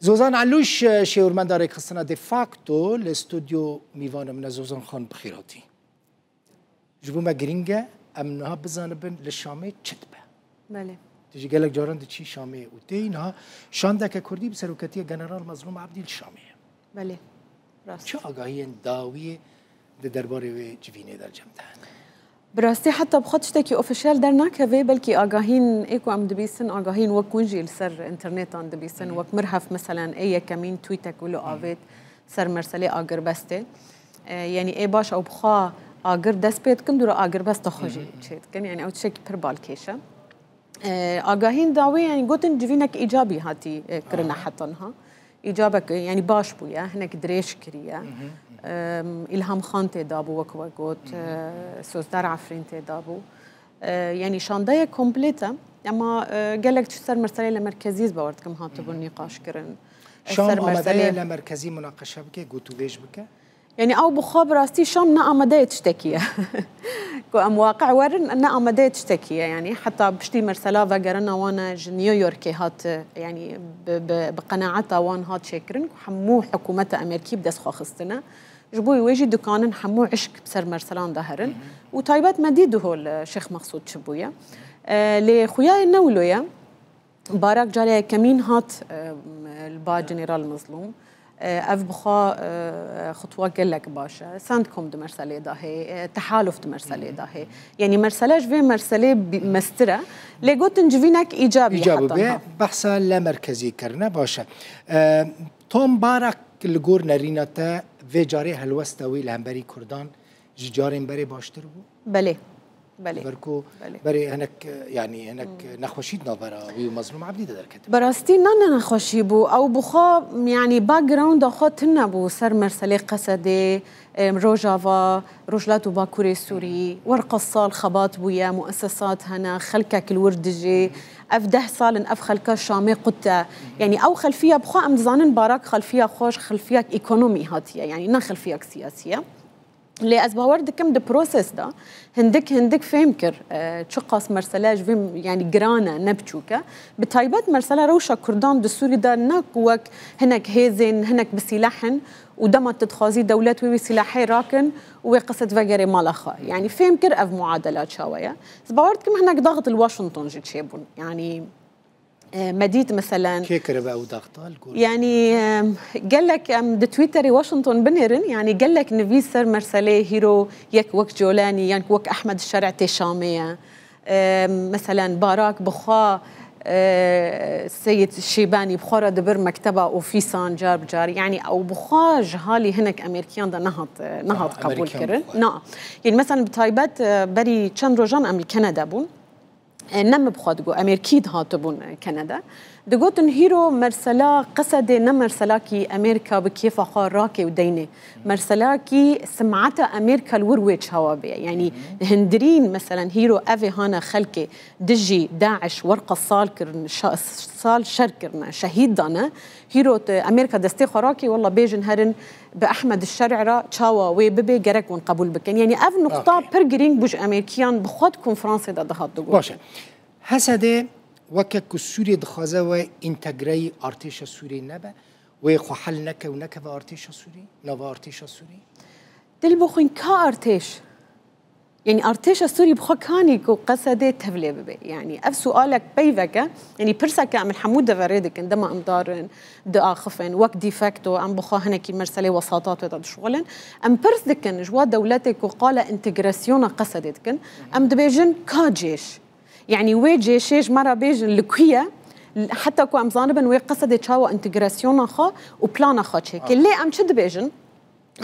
زوزان علوش شیورمند داره خستنا دي فاکتو الاستوديو میوان من زوزان خان بخیراتی جبو ما گرینگه امنها بزنبن للشامي چتبه بله تيجي قالك جاران دي شامي وتينها شاندك كردي بسروكتيه جنرال مظلوم عبدي الشامي بله راست شو آگاهی داویه درباره جوینه در جمدان براستی حتی بخواد شتکی اوفیشال در نکوی بلکی آگاهین ایکو ام دبیسن آگاهین وک ونجی سر انترنت آن دبیسن وک مرهف مثلا ای کمین تویتک ولو آوید سر مرسله آگر بسته یعنی ای باش او بخوا آگر دست بید کن دور آگر بست خوشی چید کن یعنی او تشکی پر بالکیشه آگاهین داوی یعنی گوتن جوینک ایجابی هاتی کرنا حتی نها ایجابک یعنی باش بویا هنک دریش کریه إلهام خان تدابو وكوغوت سوزدار عفرين تدابو يعني شاندايا كومبليتا اما قال لك تشسر مرسله لمركزيز باوردكم هاتبو النقاش كرن شام آمده لمركزي مناقشه بك قوتو بيش بك يعني او بخاب راستي شام نا آمده تشتكيه كو ام واقع ورن نا آمده تشتكيه يعني حتى بشتي مرسله وقرنا وانا نيويورك هات يعني بقناعتها وان هات شكرن حمو حكومه امريكي بدس خاخستنا جبوي ويجي دكان حمو عشق بسر مرسلان ظهرن وطيبات مديده هو الشيخ مقصود شبويا لخوياي النولويا بارك جالي كمين هات البا جنرال مظلوم اف بخا خطوه قال لك باشا ساندكم دو مرسله داهي تحالف دو مرسله داهي يعني مرسله جوي مرسله مستره لقوت نجفينك ايجابي بحثا لا مركزي كرنا باشا توم بارك الجور نرينتا في جاري هلوستوي لهمبري كردان جارين بري باشتر بو بله بله بركو بري هناك يعني هناك نخوشيد نظرة ومظلوم عبدي دركت براستي نانا نخوشي بو او بخا يعني باك جراوند اخوت بو سر مرسلي قصدي روجافا رجلات باكوري سوري ورقصال خبات بويا مؤسسات هنا خلكك الوردجي اف 10 سال اف خلكا شامي قتا يعني او خلفيه بخا ام زانن باراك خلفيه خوش خلفيه ايكونومي هاتيه يعني نا خلفيه سياسيه اللي أزباورد كم ده بروسيس ده هندك فهمكر تشقص مرسلاج فيم يعني جرانا نبتشوكا بتايبات مرسلا روشة كردان دستوري ده ناكوك هناك هيزن هناك بسلاحن ودما تتخازي دولات وسلاحي راكن وقصة فجري مالخا يعني فهمكر أف معادلات شوية أزباورد كم هناك ضغط الواشنطن جت شيبون يعني مديت مثلا كيكر بقى وضغطها يعني قال لك تويتر واشنطن بنيرن يعني قال لك نفيسر مرسله هيرو يك وك جولاني يعني وك احمد الشرع تشاميه مثلا باراك بخا السيد الشيباني بخارا دبر مكتبه وفي سانجار بجار يعني او بخا جهالي هناك امريكان ده نهض قبول كرن نعم يعني مثلا بتايبات بري تشان روجان ام كندا بون نم بخادگو امریکید هاتبون کانادا دگوتن هیرو مرسلا قصده نمرسلاکی امریکا بکیف خار راکی و دینه مرسلاکی سمعت امریکا الورويج هوابه يعني هندرين مثلا هيرو افي هانا خلكي دجي داعش ورقه صال كرن صال شركرنا شهيد دانا هيرو امريكا دستي خراكي والله بيجن هرن باحمد الشرع را تشاوا وي بيبي جرك ونقبول بكن يعني اف نقطه برجرينج بوج امريكان بخوت كونفرنس ده هات دغ باشه حسده وكك سوري دخازه و انتجري ارتش سوري نبا ويخو حل نك ونك ارتش سوري نوا ارتش سوري دل بخين كارتش يعني ارتش السوري بخو كاني كو قصده تفلي ببي يعني اف سؤالك بيفك يعني برسك عم حمود دفريدك عندما امدارن داخفن وقت ديفاكتو عم بخو هناكي مرسله وساطات وتد شغلن ام برسدك جوا دولتك وقال انتجراسيون قصدتك ام دبيجن كاجيش يعني ويجي شيش مره بيجن لكويا حتى كو ام زانبن وي قصده تشاو انتجراسيون خا وبلان خا هيك اللي ام شد بيجن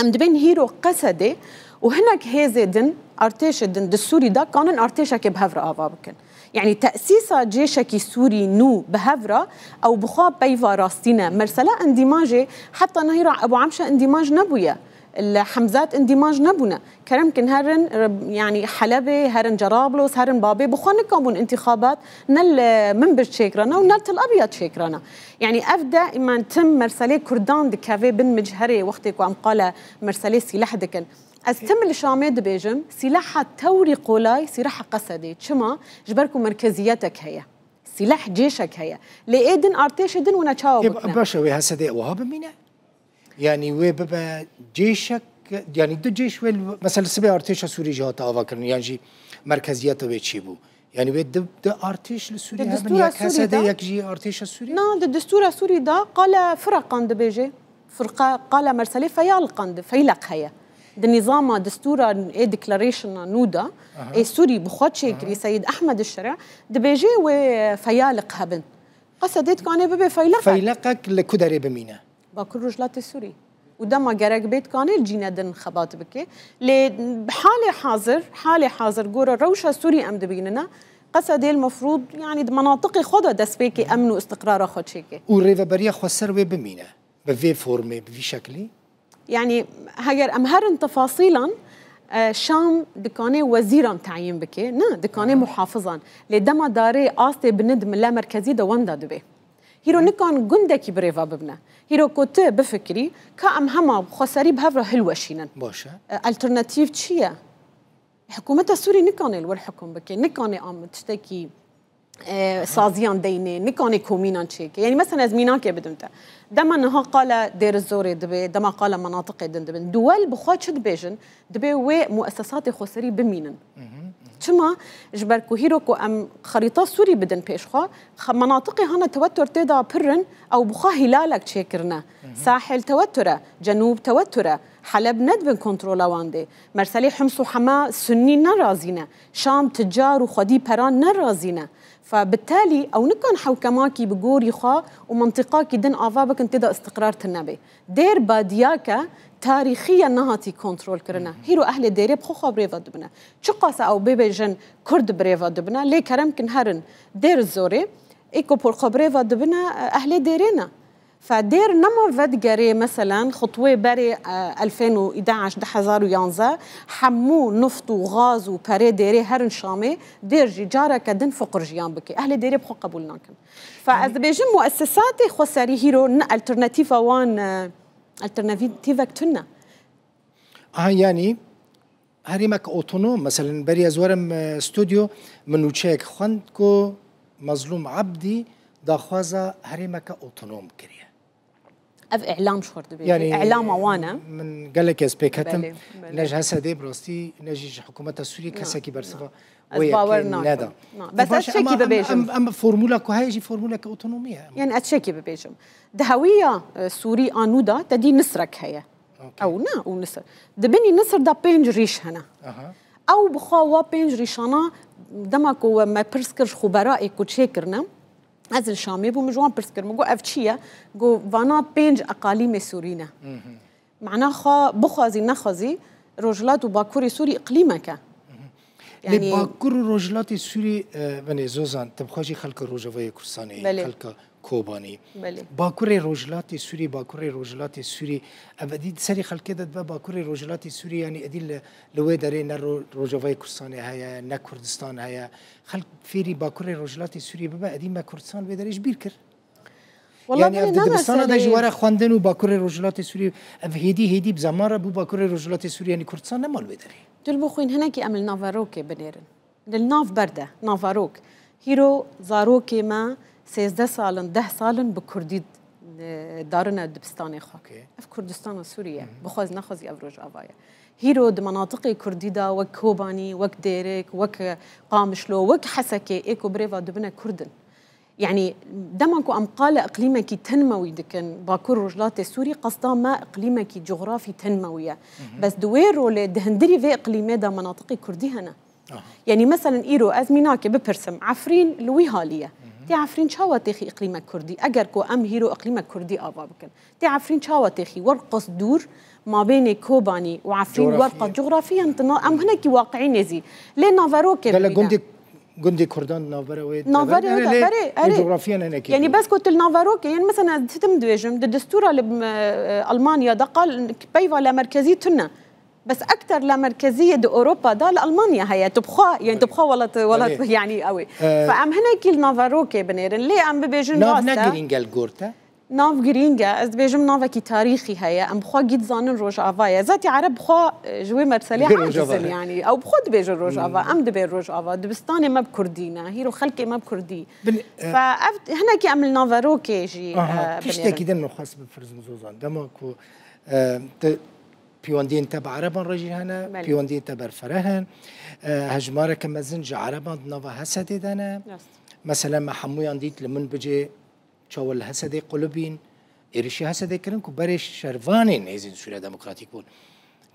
ام دبين هيرو قصده وهناك هيزدن ارتشدن السوري ده كان ارتشك بهفرا افابكن يعني تاسيس جيشك السوري نو بهفرا او بخاب بيفا راستينا مرسلا اندماجي حتى نهيرا ابو عمشه اندماج نبويا الحمزات اندماج نبونا كرمكن هرن يعني حلبي هرن جرابلس هرن بابي بخون كابون انتخابات نل منبر شيكرانا ونلت الابيض شيكرانا يعني افدا اما تم مرسلي كردان دكافي بن مجهري وقتك وعم قال مرسلي سلاح دكن استم الشامي دبيجم سلاح توري قولاي سلاح قصدي شما جبركم مركزيتك هي سلاح جيشك هي لإيدن أرتيش دن ونتشاو بكنا باشا وي هسه وهاب مينا يعني وي بابا جيشك يعني دو جيش ويل مثلا سبي ارتيش سوري جهات آواكرن يعني جي مركزيات ويتشيبو يعني وي دو ارتيش السوري هبن يك هسه يك جي ارتيش السوري نا الدستور السوري دا قال فرق قند بيجي فرقة قال مرسلي فيال قند فيلق هي النظام دستور اي ديكلاريشن نودا اي سوري بخوتشي كري سيد احمد الشرع دبيجي وفيالق هبن قصدت كان ببي فيلقك لكدري بمينا باكل رجلات السوري ودما جرق بيت كان الجينا دن خبات بكي لي بحالي حاضر جورا روشة سوري ام دبيننا قصدي المفروض يعني مناطق خدا دسبيكي امن واستقرار خدشيكي وريفا بريا خسر بمينا بفي فورمي بفي شكلي يعني هاجر امهرن تفاصيلا شام دكاني وزيرا تعيين بكي نا دكاني محافظا لدما داري آستي بندم لا مركزي دا وندا دبي هيرو نكان جندكي بريفا ببنا هيرو كنت بفكري كأم هما خسري بهفرة حلوة شينا باشا الترناتيف تشيا حكومة السوري نكان الحكم بكي نكان عم تشتكي سازيان ديني نكاني كومينا تشيكي يعني مثلا زميناكي بدمتا دما نها قال دير الزوري دبي دما قال مناطق دبن دول بخوات شد بيجن دبي ومؤسسات خسري بمينن شما جبركو هيروكو ام خريطه سوري بدن بيشخوا مناطقي هنا توتر تيدا برن او بخا هلالك تشيكرنا ساحل توتره جنوب توتره حلب ندبن كنترولا واندي مرسلي حمص وحما سني نرازينا شام تجار وخدي بران نرازينا فبالتالي او نكون حوكماكي بجوري خا ومنطقاكي دن افابك انت دا استقرار تنبي دير بادياكا تاريخيا نهاتي كنترول كرنا هيرو اهل ديري بخو بريفا دبنا شقاسا او بيبي جن كرد بريفا دبنا لي كرمكن هرن دير الزوري ايكو بور خبريفا دبنا اهل ديرينا فدير نما فدجري مثلا خطوه بري 2011 1011 حمو نفط وغاز وباري ديري هرن شامي دير جاره كدن فقر جيان بكي اهل ديري بخو قبولناكن فاز بيجم مؤسساتي خسري هيرو الترناتيفا وان الترناتيفا كتنا يعني هريمك اوتونوم مثلا بري ازورم استوديو منو تشيك خندكو مظلوم عبدي داخوازا هريمك اوتونوم كريا اعلام شورد بي يعني اعلام وانا من قال لك اسبيكتم نج هسه دي براستي نجي حكومه السوريه كسكي برسفا ويا بس اتشكي ببيجم اما فورمولا كو هاي فورمولا اوتونوميه يعني اتشكي ببيجم دهويه سوري انودا تدي نسرك هي او نا او نسر دبني نسر دا بينج ريش هنا او بخوا بينج ريشانا دمكو ما برسكرش خبراء كو تشيكرنا از الشامي بو مجوان برسكر مگو افتشيا جو فانا بينج اقاليم سورينا معناها خا بخازي نخازي رجلات وباكوري سوري اقليمك يعني باكور رجلات سوري بني زوزان تبخاجي خلق روجوي كرساني خلق كوباني باكور رجلات سوري باكور رجلات سوري ابدي سري خلق كده باكور رجلات سوري يعني ادي لو داري نرو روجوي كرساني هيا نا كردستان هيا خلق فيري باكور رجلات سوري بابا ادي ما كردستان بدريش بيركر يعني دبستان هذا جواره خواندن وباكور رجلات سوري هيدي بزماره بو باكور رجلات سوري يعني كردستان نمال بدري دول بخوين هناك عمل نافاروكي بنيرن للناف برده نافاروك هيرو زاروكي ما 16 سالن 10 سالن بكردي دارنا دبستاني خو في كردستان وسوريا بخوز نخوز افروج افايا هيرو د كردي دا وك كوباني وك ديريك وك قامشلو وك حسكي ايكو بريفا دبنا كردن يعني دمكو ام قال اقليمك تنموي دكن باكور رجلات السوري قصدا ما اقليمك جغرافي تنمويه بس دويرو لدهندري في اقليمي دا مناطق كردي هنا يعني مثلا ايرو ازميناكي ببرسم عفرين لوي هاليه تي عفرين شاوة تخي اقليمك كردي اگر كو ام هيرو اقليمك كردي ابا بكن تي عفرين شاوة تخي ورقص دور ما بين كوباني وعفرين ورقة جغرافيا ام هناك واقعي نزي ليه نافاروكي جندي كردان نافاروي بري جغرافيا هناك يعني بس قلت النافاروكي يعني مثلا تتم دويجم الدستور اللي المانيا ده قال بيفا لا مركزيه تنا بس اكثر لا مركزيه دي اوروبا ده لالمانيا هي تبخا يعني تبخا ولا يعني قوي فام هناك النافاروكي بنيرن ليه ام بيجن راستا نافنا جرينجال غورتا ناف گرینگه از بیجم ناف کی تاریخی هیا ام بخوا گید زانن روجاوا ذاتی عرب بخوا جوی مرسلی عاجزن يعني او بخود بیج روجاوا ام دبیر روجاوا دبستان ما بكردينا هيرو خلقي ما بكردي فهنا كي عمل نافارو كيجي كشتا كده نخاص بفرز مزوزان دماكو بيواندين تبع عربا رجي هنا بيواندين تبع فرهن هجمارة كما زنج عربا نافا هسدي دانا مثلا ما حمويان ديت لمن بجي شاول هسدي قلوبين إيرشي هسدي كرنكو بريش شرفانين هزين سوريا ديمقراطيك بول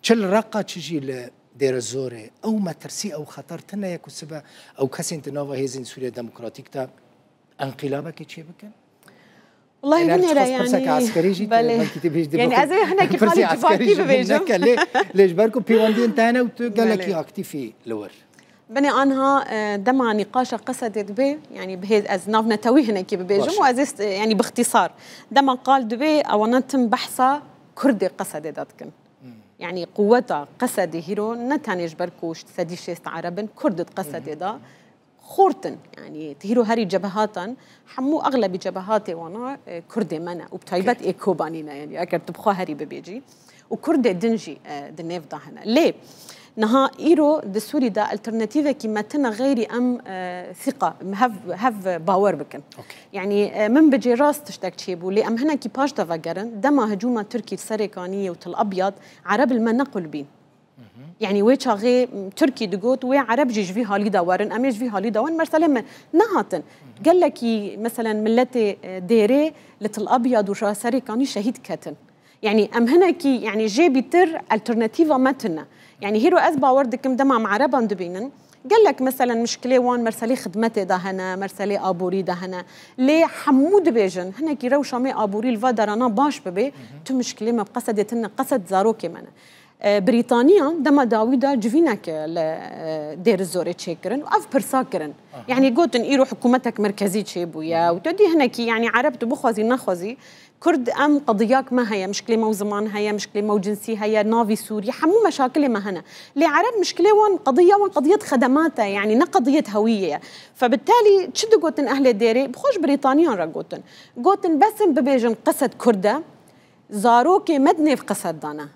شل رقا تشجي لدير الزوري أو ما ترسي أو خطر تنا يكو سبا أو كسين تنافا هزين سوريا ديمقراطيك تا انقلابك تشي بكن والله بنيرا يعني عسكري جيت يعني أزاي هنا كي خالي جباكي ببيجم ليش بالكم بيواندين تانا وقال لك أكتفي لور بني أنها دمع نقاش قصدت به يعني بهذ از نافنا توي هنا كي ببيجم وأزست يعني باختصار دمع قال دبي أو نتم بحثا كردي قصدت داتكن يعني قوتها قصدي هيرو نتاني جبركوش سديشيست عربن كردت قصدي دا خورتن يعني تهيرو هاري جبهاتن حمو اغلب جبهاتي وانا كردي منا وبتايبات ايكوبانينا يعني اكر تبخوا هاري ببيجي وكردي دنجي دنيف دا هنا ليه نها ايرو دسوري دا الترناتيفا كيما تنا غيري ام ثقه هاف باور بكن يعني من بجي راس تشتاك تشيبو لي ام هنا كي باش تفكرن دما هجوم تركي السريكانيه وتل ابيض عرب المنقل بين يعني وي شاغي تركي دقوت وي عرب جيج في هالي داورن اميج في هالي داورن مرسلم نهاتن قال لك مثلا ملتي ديري لتل ابيض وشا سريكاني شهيد كاتن يعني ام هنا كي يعني جي بيتر الترناتيفا ماتنا يعني هيرو أزبا وردكم دمع مع ربان دبينن قال لك مثلا مشكلة وان مرسلي خدمتي ده هنا مرسلي أبوري ده هنا ليه حمود بيجن هنا كي روشا مي أبوري الفادرانا باش ببي تو مشكلة ما بقصدتنا قصد زاروكي منا بريطانيا دما داويدا جفينك دير الزوري تشيكرن وأف برساكرن يعني قوتن إيرو حكومتك مركزي تشيبويا وتودي هنا كي يعني عرب تبخوزي نخوزي كرد أم قضياك ما هي مشكلة مو زمان هي مشكلة مو جنسي هي نافي سوريا حمو مشاكل ما هنا لعرب مشكلة وان قضية خدماتها يعني نا قضية هوية فبالتالي تشد قوتن أهل الديري بخوش بريطانيا را قوتن بس ببيجن قصد كردة زاروكي مدني في قصد دانا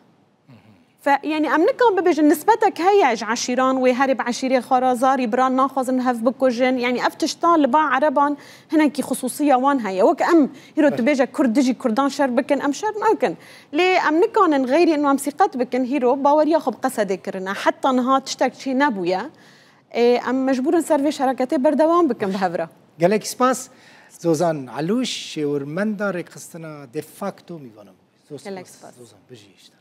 فيعني أمنكم ببيجن نسبتك هي عشيران وهرب عشيرة خرازاري بران ناخذ نهف بكوجن يعني أفتشتان لباع عربان هنا كي خصوصية وان هي وك أم هيرو تبيجا كردجي كردان شر بكن أم شر ممكن ليه أمنكم غيري إنه أمسيقات بكن هيرو باور ياخذ قصدي كرنا حتى نها تشتك شي نابويا أم مجبور نسرفي شركتي بردوام بكن بهفرة قالك سباس زوزان علوش ورمندا رقصتنا ديفاكتو ميوانا قالك سباس زوزان بجي